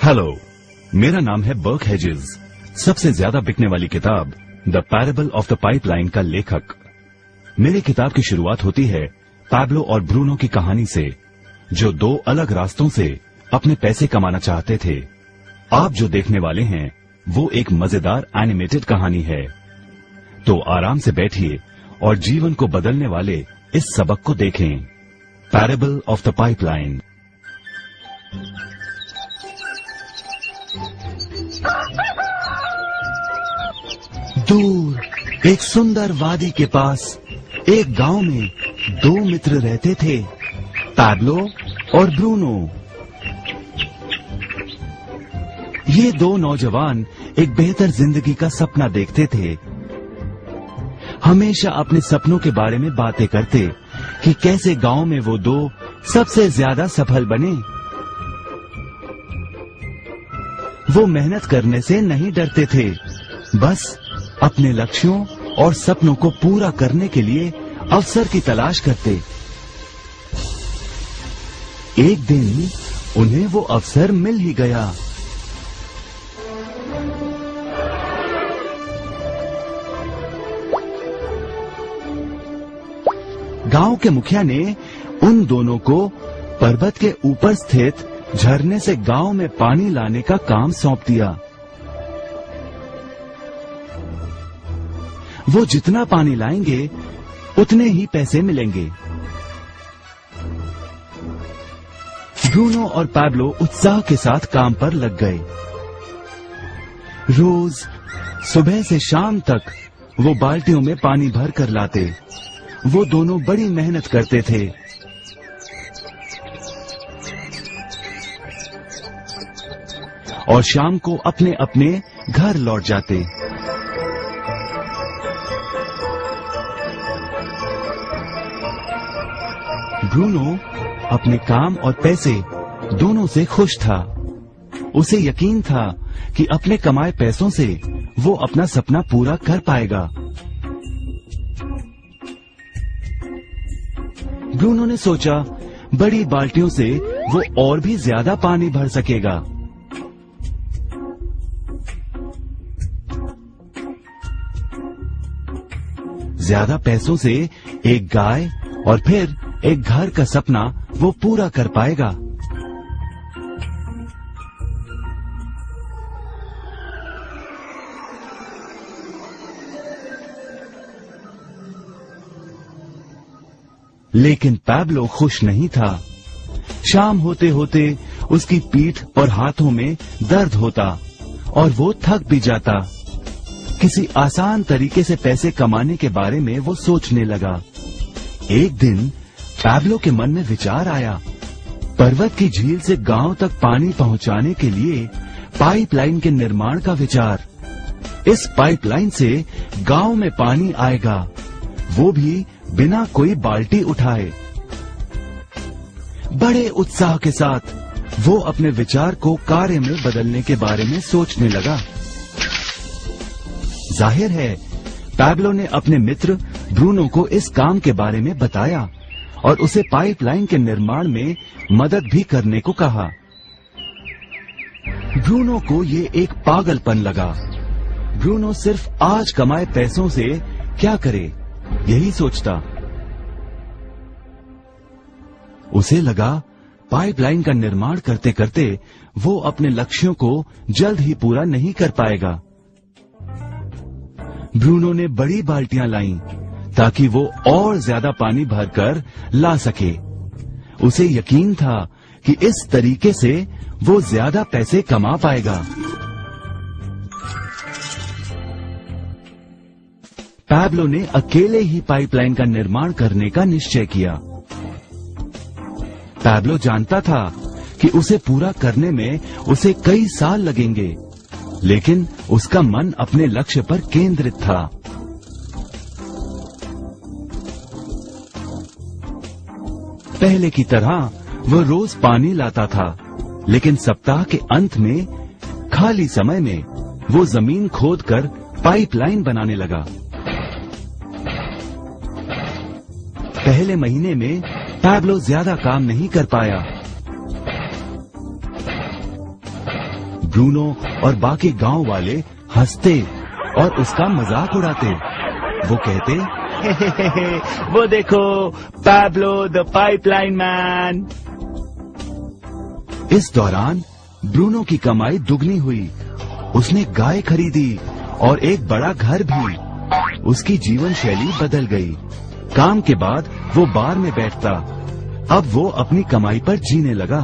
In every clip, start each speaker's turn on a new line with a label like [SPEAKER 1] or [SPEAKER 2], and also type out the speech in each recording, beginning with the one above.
[SPEAKER 1] Hello, मेरा नाम है बर्क हेजेस। सबसे ज्यादा बिकने वाली किताब the parable of the pipeline का लेखक। मेरी किताब की शुरुआत होती है पैब्लो और ब्रूनो की कहानी से, जो दो अलग रास्तों से अपने पैसे कमाना चाहते थे। आप जो देखने वाले हैं वो एक मजेदार एनिमेटेड कहानी है। तो आराम से बैठिए और जीवन को बदलने वाले इस सबक को देखें, पैरेबल ऑफ द पाइपलाइन। दूर एक सुंदर वादी के पास एक गांव में दो मित्र रहते थे, पैब्लो और ब्रूनो। ये दो नौजवान एक बेहतर जिंदगी का सपना देखते थे। हमेशा अपने सपनों के बारे में बातें करते कि कैसे गांव में वो दो सबसे ज्यादा सफल बने। वो मेहनत करने से नहीं डरते थे, बस अपने लक्ष्यों और सपनों को पूरा करने के लिए अवसर की तलाश करते। एक दिन उन्हें वो अवसर मिल ही गया। गांव के मुखिया ने उन दोनों को पर्वत के ऊपर स्थित झरने से गांव में पानी लाने का काम सौंप दिया। वो जितना पानी लाएंगे उतने ही पैसे मिलेंगे। ब्रूनो और पैब्लो उत्साह के साथ काम पर लग गए। रोज सुबह से शाम तक वो बाल्टियों में पानी भर कर लाते। वो दोनों बड़ी मेहनत करते थे। और शाम को अपने अपने घर लौट जाते। ब्रूनो अपने काम और पैसे दोनों से खुश था। उसे यकीन था कि अपने कमाए पैसों से वो अपना सपना पूरा कर पाएगा। ब्रूनो ने सोचा बड़ी बाल्टियों से वो और भी ज्यादा पानी भर सकेगा। ज्यादा पैसों से एक गाय और फिर एक घर का सपना वो पूरा कर पाएगा। लेकिन पैब्लो खुश नहीं था। शाम होते होते उसकी पीठ और हाथों में दर्द होता और वो थक भी जाता। किसी आसान तरीके से पैसे कमाने के बारे में वो सोचने लगा। एक दिन पैब्लो के मन में विचार आया, पर्वत की झील से गांव तक पानी पहुंचाने के लिए पाइपलाइन के निर्माण का विचार। इस पाइपलाइन से गांव में पानी आएगा, वो भी बिना कोई बाल्टी उठाए। बड़े उत्साह के साथ वो अपने विचार को कार्य में बदलने के बारे में सोचने लगा। जाहिर है पैब्लो ने अपने मित्र ब्रूनो को इस काम के बारे में बताया और उसे पाइपलाइन के निर्माण में मदद भी करने को कहा। ब्रूनो को ये एक पागलपन लगा। ब्रूनो सिर्फ आज कमाए पैसों से क्या करे, यही सोचता। उसे लगा पाइपलाइन का निर्माण करते करते वो अपने लक्ष्यों को जल्द ही पूरा नहीं कर पाएगा। ब्रूनो ने बड़ी बाल्टियां लाईं ताकि वो और ज्यादा पानी भरकर ला सके। उसे यकीन था कि इस तरीके से वो ज्यादा पैसे कमा पाएगा। पैब्लो ने अकेले ही पाइपलाइन का निर्माण करने का निश्चय किया। पैब्लो जानता था कि उसे पूरा करने में उसे कई साल लगेंगे, लेकिन उसका मन अपने लक्ष्य पर केंद्रित था। पहले की तरह वो रोज पानी लाता था, लेकिन सप्ताह के अंत में खाली समय में वो जमीन खोदकर पाइपलाइन बनाने लगा। पहले महीने में पैब्लो ज्यादा काम नहीं कर पाया। ब्रूनो और बाकी गांव वाले हंसते और उसका मजाक उड़ाते। वो कहते, वो देखो पैब्लो द पाइपलाइन मैन। इस दौरान ब्रूनो की कमाई दुगनी हुई। उसने गाय खरीदी और एक बड़ा घर भी। उसकी जीवन शैली बदल गई। काम के बाद वो बार में बैठता। अब वो अपनी कमाई पर जीने लगा।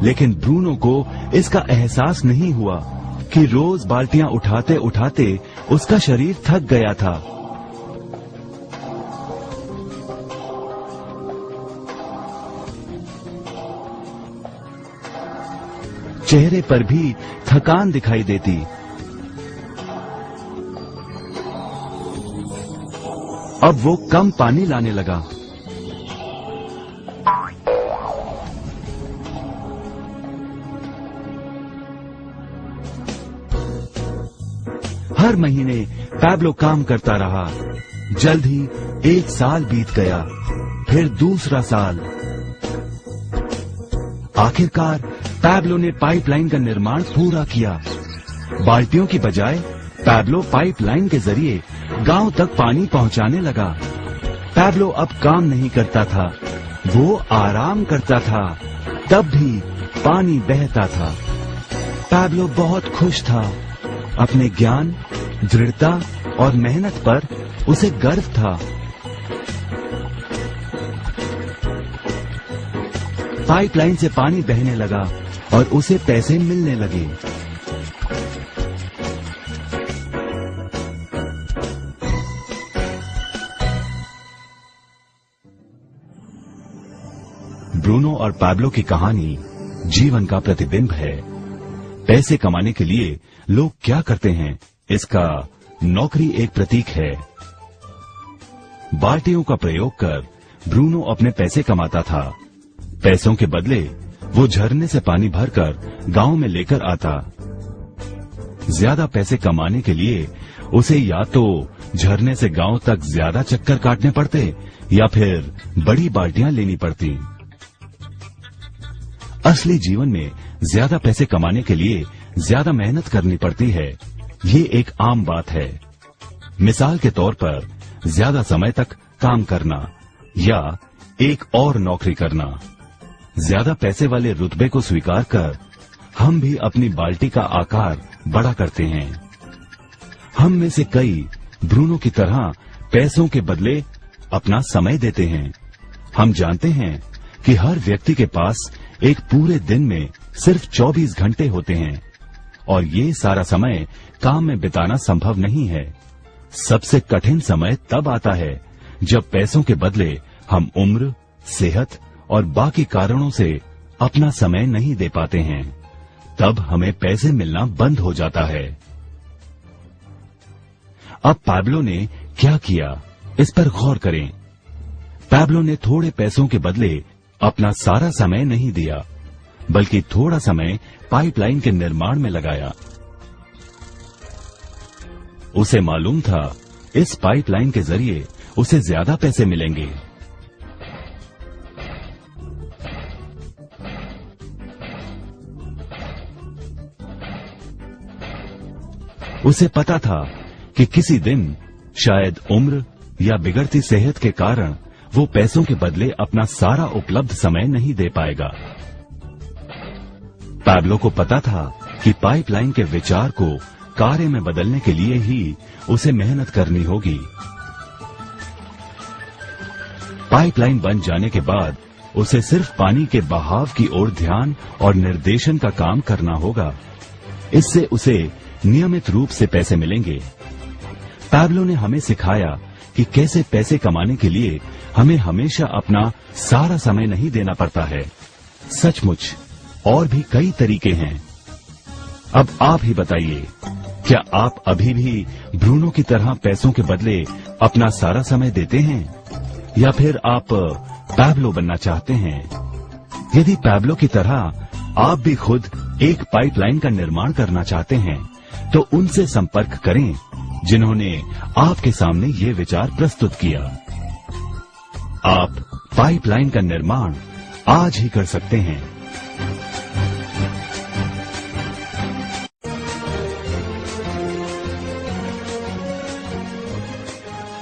[SPEAKER 1] लेकिन ब्रूनो को इसका एहसास नहीं हुआ कि रोज बाल्टियां उठाते उठाते उसका शरीर थक गया था। चेहरे पर भी थकान दिखाई देती। अब वो कम पानी लाने लगा। हर महीने पैब्लो काम करता रहा। जल्द ही 1 साल बीत गया, फिर दूसरा साल। आखिरकार पैब्लो ने पाइपलाइन का निर्माण पूरा किया। बाल्टियों की बजाय पैब्लो पाइपलाइन के जरिए गांव तक पानी पहुंचाने लगा। पैब्लो अब काम नहीं करता था, वो आराम करता था, तब भी पानी बहता था। पैब्लो बहुत खुश था। अपने ज्ञान, दृढ़ता और मेहनत पर उसे गर्व था। पाइपलाइन से पानी बहने लगा और उसे पैसे मिलने लगे। ब्रूनो और पैब्लो की कहानी जीवन का प्रतिबिंब है। पैसे कमाने के लिए लोग क्या करते हैं, इसका नौकरी एक प्रतीक है। बाल्टियों का प्रयोग कर ब्रूनो अपने पैसे कमाता था। पैसों के बदले वो झरने से पानी भरकर गांव में लेकर आता। ज्यादा पैसे कमाने के लिए उसे या तो झरने से गांव तक ज्यादा चक्कर काटने पड़ते या फिर बड़ी बाल्टियां लेनी पड़ती। असली जीवन में ज्यादा पैसे कमाने के लिए ज्यादा मेहनत करनी पड़ती है। ये एक आम बात है। मिसाल के तौर पर ज्यादा समय तक काम करना या एक और नौकरी करना। ज्यादा पैसे वाले रुतबे को स्वीकार कर हम भी अपनी बाल्टी का आकार बड़ा करते हैं। हम में से कई ब्रूनो की तरह पैसों के बदले अपना समय देते हैं। हम जानते हैं कि हर व्यक्ति के पास एक पूरे दिन में सिर्फ 24 घंटे होते हैं और ये सारा समय काम में बिताना संभव नहीं है। सबसे कठिन समय तब आता है जब पैसों के बदले हम उम्र, सेहत और बाकी कारणों से अपना समय नहीं दे पाते हैं। तब हमें पैसे मिलना बंद हो जाता है। अब पैब्लो ने क्या किया, इस पर गौर करें। पैब्लो ने थोड़े पैसों के बदले अपना सारा समय नहीं दिया, बल्कि थोड़ा समय पाइपलाइन के निर्माण में लगाया। उसे मालूम था इस पाइपलाइन के जरिए उसे ज्यादा पैसे मिलेंगे। उसे पता था कि किसी दिन शायद उम्र या बिगड़ती सेहत के कारण वो पैसों के बदले अपना सारा उपलब्ध समय नहीं दे पाएगा। पैब्लो को पता था कि पाइपलाइन के विचार को कार्य में बदलने के लिए ही उसे मेहनत करनी होगी। पाइपलाइन बन जाने के बाद उसे सिर्फ पानी के बहाव की ओर ध्यान और निर्देशन का काम करना होगा। इससे उसे नियमित रूप से पैसे मिलेंगे। पैब्लो ने हमें सिखाया कि कैसे पैसे कमाने के लिए हमें हमेशा अपना सारा समय नहीं देना पड़ता है। सचमुच और भी कई तरीके हैं। अब आप ही बताइए, क्या आप अभी भी ब्रूनो की तरह पैसों के बदले अपना सारा समय देते हैं या फिर आप पैब्लो बनना चाहते हैं? यदि पैब्लो की तरह आप भी खुद एक पाइपलाइन का निर्माण करना चाहते हैं तो उनसे संपर्क करें जिन्होंने आपके सामने ये विचार प्रस्तुत किया। आप पाइपलाइन का निर्माण आज ही कर सकते हैं।